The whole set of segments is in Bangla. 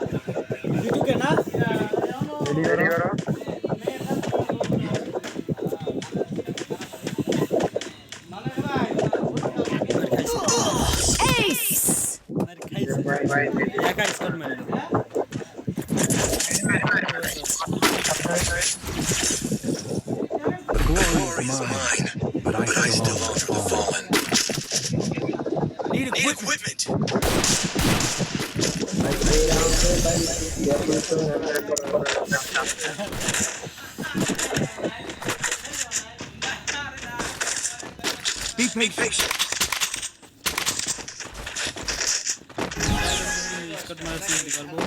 यूट्यूब के ना रेडी करो Ace! भाई एका स्कोर मारलो Glory is mine, but I still belong to the fallen. need Need equipment equipment. Be patient. Score मार से करबो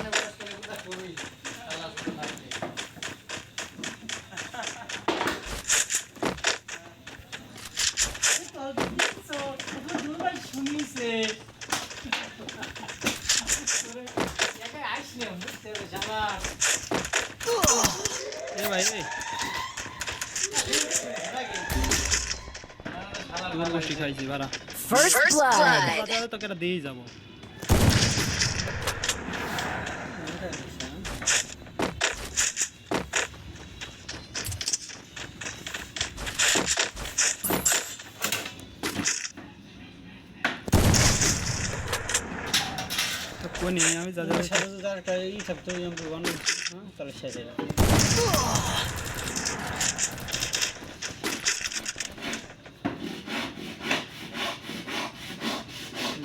ए भाई ए তোর গোষ্ঠী খাইছি বাড়া First blood! বাড়া তো কেটে দিই যাবো তো কোনি আমি যাদের সাথে যারটা ই থাকতো এমপি 1 হ্যাঁ তাহলে শেষ হয়ে যাবে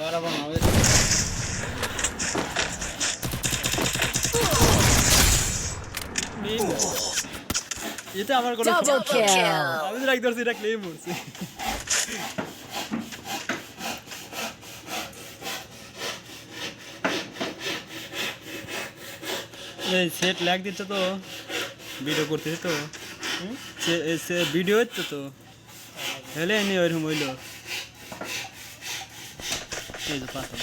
बराबर ना এটা আমার কোনো Double kill! আমি তো রাখ ধরছি এটা ক্লেম করছি এই সেট ল্যাগ দিচ্ছে তো ভিডিও করতেছি তো সে ভিডিও হচ্ছে তো হেলে নি ওইরকম হইলো এই যে পাতা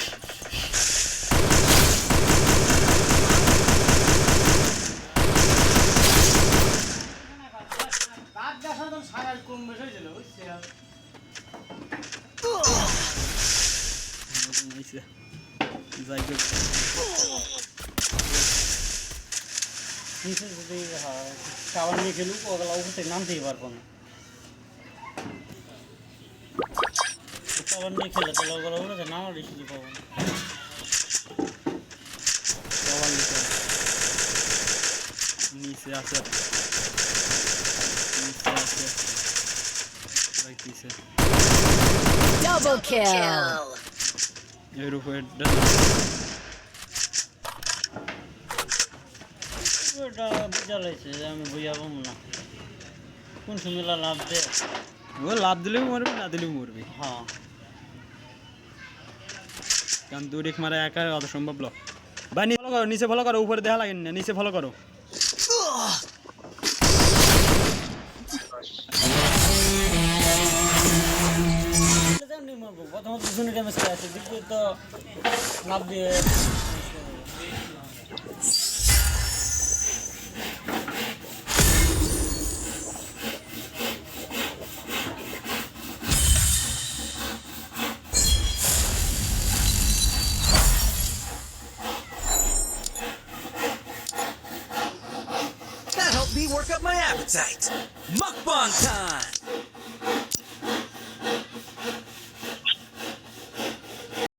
কাবার নিয়ে খেলুক ওগুলো উপর থেকে নামতেই পারবো না কাবার নিয়ে খেলে তাহলে ওগুলো উঠেছে নামারই সুযোগ পাবো না নিচে আছে নিচে আছে রাইটিছে Double kill! এর উপরে ওটা বুঝা লাগছে যে আমি বুঝা পাবো না কোন সময় লাভ দে ও লাভ দিলেও মরবে না দিলেও মরবে হ্যাঁ কারণ দুরিক মারা একা অত সম্ভব ল ভাই ফলো করো নিচে ফলো করো উপরে দেখা লাগে না নিচে ফলো করো প্রথমত দুজনে ড্যামেজ করে আছে দ্বিতীয় তো লাভ দিয়ে That helped me work up my appetite. Mukbang time!